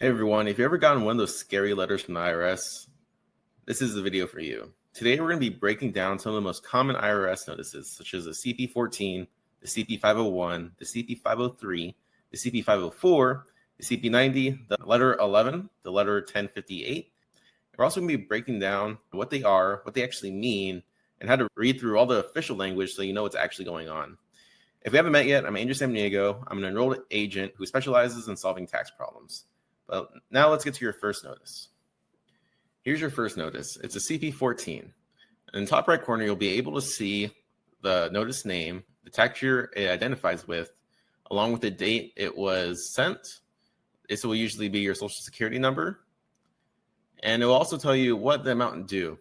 Hey everyone, if you ever gotten one of those scary letters from the IRS, this is the video for you. Today we're going to be breaking down some of the most common IRS notices, such as the CP14, the CP501, the CP503, the CP504, the CP90, the letter 11, the letter 1058. We're also going to be breaking down what they are, what they actually mean, and how to read through all the official language so you know what's actually going on. If we haven't met yet, I'm Andrew Samaniego. I'm an enrolled agent who specializes in solving tax problems. But now let's get to your first notice. Here's your first notice. It's a CP14. In the top right corner, you'll be able to see the notice name, the tax year it identifies with, along with the date it was sent. This will usually be your social security number. And it will also tell you what the amount due.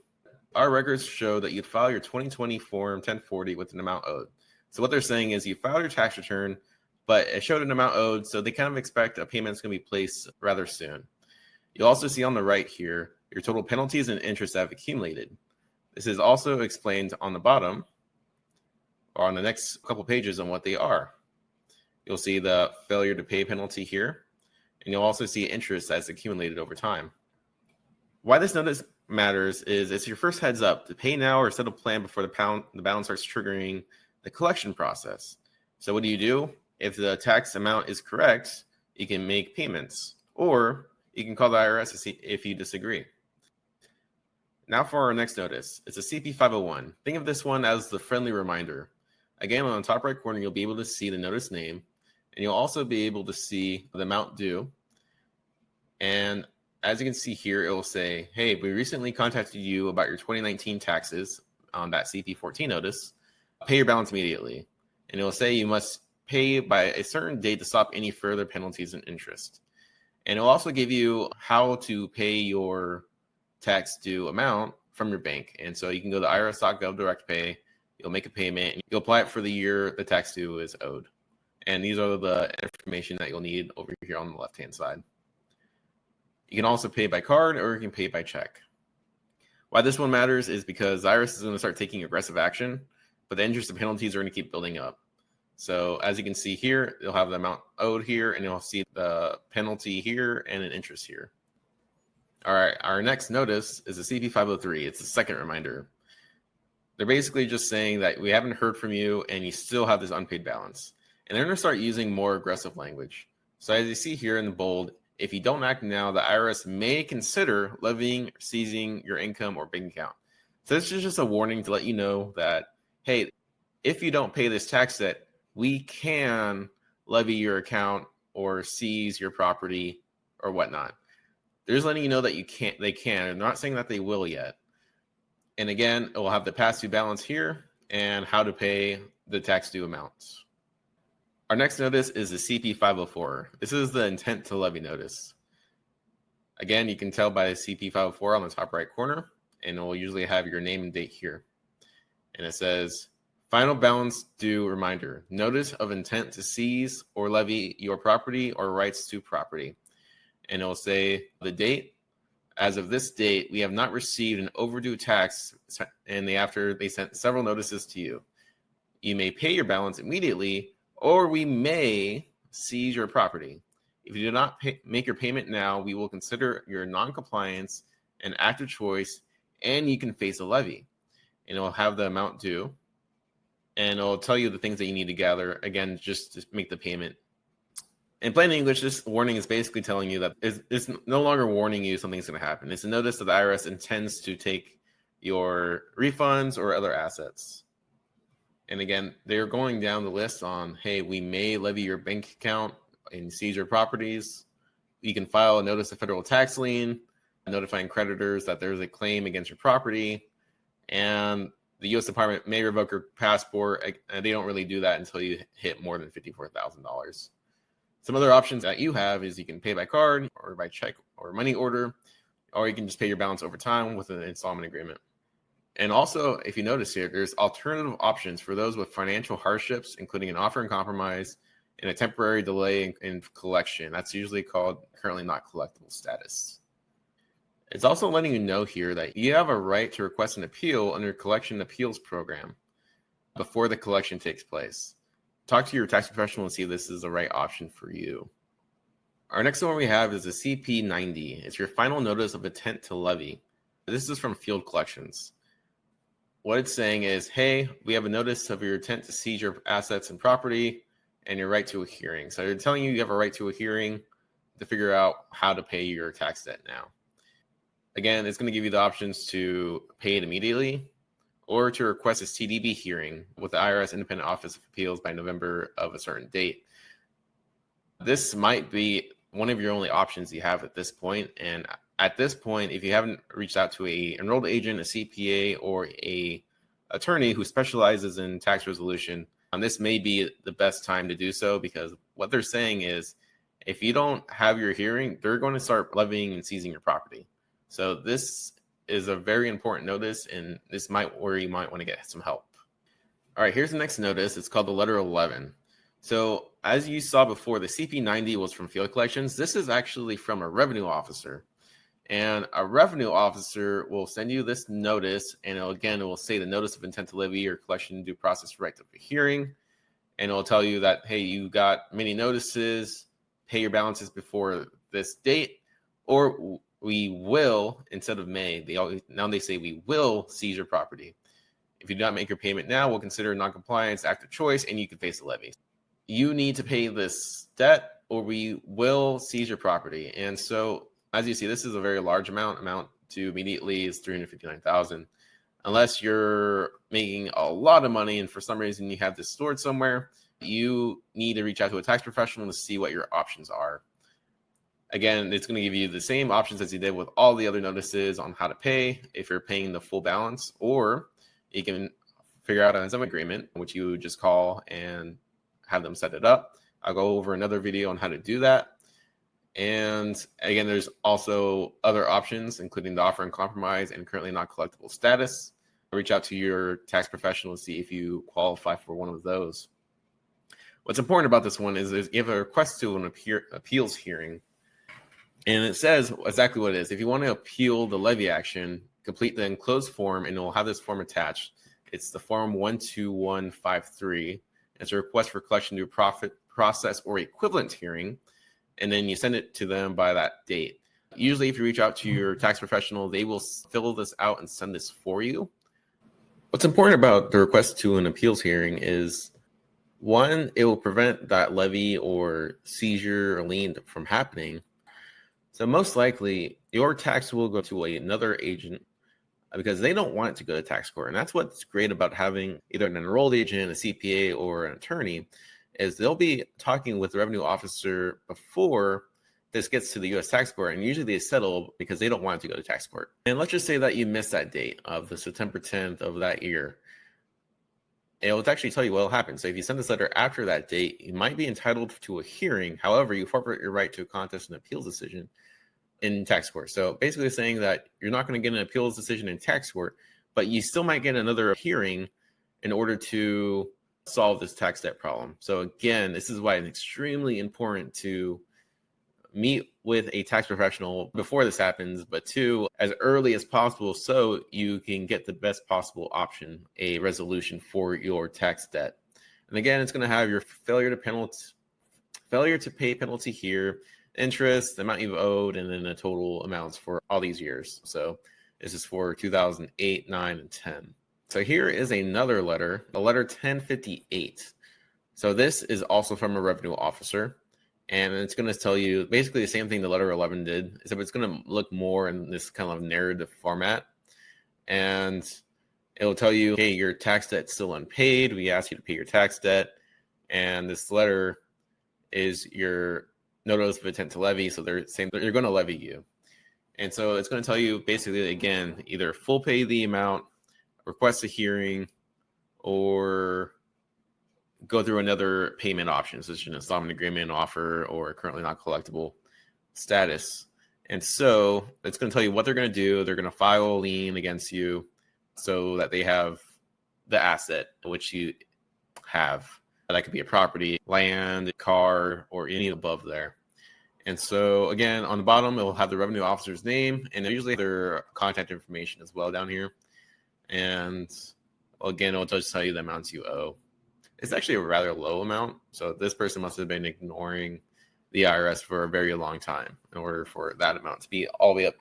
Our records show that you file your 2020 Form 1040 with an amount owed. So what they're saying is you filed your tax return, but it showed an amount owed, so they kind of expect a payment is going to be placed rather soon. You'll also see on the right here your total penalties and interest that have accumulated. This is also explained on the bottom or on the next couple pages on what they are. You'll see the failure to pay penalty here, and you'll also see interest that's accumulated over time. Why this notice matters is it's your first heads up to pay now or set a plan before the balance starts triggering the collection process. So what do? If the tax amount is correct, you can make payments, or you can call the IRS to see if you disagree. Now for our next notice. It's a CP501. Think of this one as the friendly reminder. Again, on the top right corner, you'll be able to see the notice name, and you'll also be able to see the amount due. And as you can see here, it will say, hey, we recently contacted you about your 2019 taxes on that CP14 notice. Pay your balance immediately. And it will say you must pay by a certain date to stop any further penalties and interest. And it'll also give you how to pay your tax due amount from your bank. And so you can go to irs.gov direct pay, you'll make a payment, and you'll apply it for the year the tax due is owed. And these are the information that you'll need over here on the left-hand side. You can also pay by card or you can pay by check. Why this one matters is because the IRS is going to start taking aggressive action, but the interest and penalties are going to keep building up. So as you can see here, you'll have the amount owed here, and you'll see the penalty here and an interest here. All right, our next notice is a CP503. It's a second reminder. They're basically just saying that we haven't heard from you and you still have this unpaid balance. And they're going to start using more aggressive language. So as you see here in the bold, if you don't act now, the IRS may consider levying, seizing your income or bank account. So this is just a warning to let you know that, hey, if you don't pay this tax debt, we can levy your account or seize your property or whatnot. They're just letting you know that they can. They're not saying that they will yet. And again, it will have the past due balance here and how to pay the tax due amounts. Our next notice is the CP504. This is the intent to levy notice. Again, you can tell by the CP504 on the top right corner, and it will usually have your name and date here. And it says, final balance due reminder, notice of intent to seize or levy your property or rights to property. And it will say the date. As of this date, we have not received an overdue tax, and after they sent several notices to you. You may pay your balance immediately, or we may seize your property. If you do not make your payment now, we will consider your non-compliance an act of choice, and you can face a levy. And it will have the amount due, and it'll tell you the things that you need to gather, again, just to make the payment. In plain English, this warning is basically telling you that it's no longer warning you something's going to happen. It's a notice that the IRS intends to take your refunds or other assets. And again, they're going down the list on, hey, we may levy your bank account and seize your properties. You can file a notice of federal tax lien, notifying creditors that there's a claim against your property. And the U.S. Department may revoke your passport. And they don't really do that until you hit more than $54,000. Some other options that you have is you can pay by card or by check or money order, or you can just pay your balance over time with an installment agreement. And also, if you notice here, there's alternative options for those with financial hardships, including an offer in compromise and a temporary delay in collection. That's usually called currently not collectible status. It's also letting you know here that you have a right to request an appeal under collection appeals program before the collection takes place. Talk to your tax professional and see if this is the right option for you. Our next one we have is the CP 90. It's your final notice of intent to levy. This is from Field Collections. What it's saying is, hey, we have a notice of your intent to seize your assets and property and your right to a hearing. So they're telling you have a right to a hearing to figure out how to pay your tax debt now. Again, it's going to give you the options to pay it immediately or to request a CDB hearing with the IRS Independent Office of Appeals by November of a certain date. This might be one of your only options you have at this point. And at this point, if you haven't reached out to a enrolled agent, a CPA, or a attorney who specializes in tax resolution, this may be the best time to do so, because what they're saying is if you don't have your hearing, they're going to start levying and seizing your property. So this is a very important notice, and this might where you might want to get some help. All right, here's the next notice. It's called the Letter 11. So as you saw before, the CP90 was from Field Collections. This is actually from a revenue officer. And a revenue officer will send you this notice, and it will say the notice of intent to levy or collection due process right of a hearing. And it'll tell you that, hey, you got many notices, pay your balances before this date, or we will, instead of may, they say we will seize your property. If you do not make your payment now, we'll consider noncompliance act of choice, and you can face a levy. You need to pay this debt, or we will seize your property. And so, as you see, this is a very large amount. Amount to immediately is $359,000. Unless you're making a lot of money and for some reason you have this stored somewhere, you need to reach out to a tax professional to see what your options are. Again, it's going to give you the same options as you did with all the other notices on how to pay if you're paying the full balance, or you can figure out an agreement, which you would just call and have them set it up. I'll go over another video on how to do that. And again, there's also other options, including the offer and compromise and currently not collectible status. Reach out to your tax professional to see if you qualify for one of those. What's important about this one is you have a request to an appeals hearing. And it says exactly what it is. If you want to appeal the levy action, complete the enclosed form, and it will have this form attached. It's the form 12153. It's a request for collection due process or equivalent hearing. And then you send it to them by that date. Usually, if you reach out to your tax professional, they will fill this out and send this for you. What's important about the request to an appeals hearing is, one, it will prevent that levy or seizure or lien from happening. So most likely, your tax will go to another agent because they don't want it to go to tax court. And that's what's great about having either an enrolled agent, a CPA, or an attorney, is they'll be talking with the revenue officer before this gets to the U.S. tax court. And usually they settle because they don't want it to go to tax court. And let's just say that you missed that date of the September 10th of that year. It'll actually tell you what will happen. So if you send this letter after that date, you might be entitled to a hearing. However, you forfeit your right to a contest and appeals decision in tax court. So basically saying that you're not going to get an appeals decision in tax court, but you still might get another hearing in order to solve this tax debt problem. So again, this is why it's extremely important to meet with a tax professional before this happens, but two, as early as possible so you can get the best possible option, a resolution for your tax debt. And again, it's going to have your failure to pay penalty here, interest, the amount you've owed, and then the total amounts for all these years. So this is for 2008, 9, and 10. So here is another letter, the letter 1058. So this is also from a revenue officer, and it's going to tell you basically the same thing the letter 11 did, except it's going to look more in this kind of narrative format. And it'll tell you, hey, your tax debt's still unpaid. We ask you to pay your tax debt. And this letter is your notice of intent to levy. So they're saying that you're going to levy you. And so it's going to tell you basically, again, either full pay the amount, request a hearing, or go through another payment option, such as an installment agreement offer or currently not collectible status. And so it's going to tell you what they're going to do. They're going to file a lien against you so that they have the asset which you have. That could be a property, land, car, or any above there. And so again, on the bottom, it will have the revenue officer's name and usually their contact information as well down here. And again, it'll just tell you the amounts you owe. It's actually a rather low amount. So this person must have been ignoring the IRS for a very long time in order for that amount to be all the way up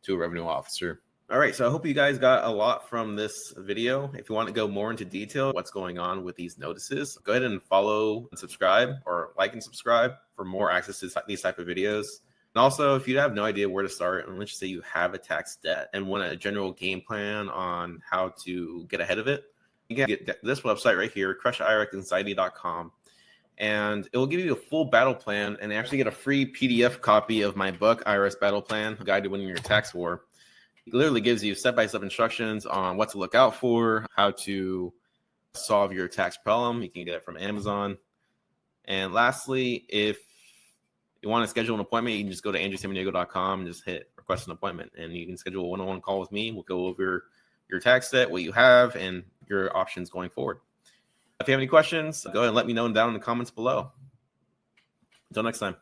to a revenue officer. All right, so I hope you guys got a lot from this video. If you want to go more into detail what's going on with these notices, go ahead and follow and subscribe, or like and subscribe for more access to these type of videos. And also, if you have no idea where to start, and let's just say you have a tax debt and want a general game plan on how to get ahead of it, you can get this website right here, crushirsanxiety.com. And it will give you a full battle plan, and actually get a free PDF copy of my book, IRS Battle Plan, Guide to Winning Your Tax War. It literally gives you step-by-step instructions on what to look out for, how to solve your tax problem. You can get it from Amazon. And lastly, if you want to schedule an appointment, you can just go to andrewsamaniego.com and just hit request an appointment, and you can schedule a one-on-one call with me. We'll go over your tax debt, what you have, and your options going forward. If you have any questions, go ahead and let me know down in the comments below. Until next time.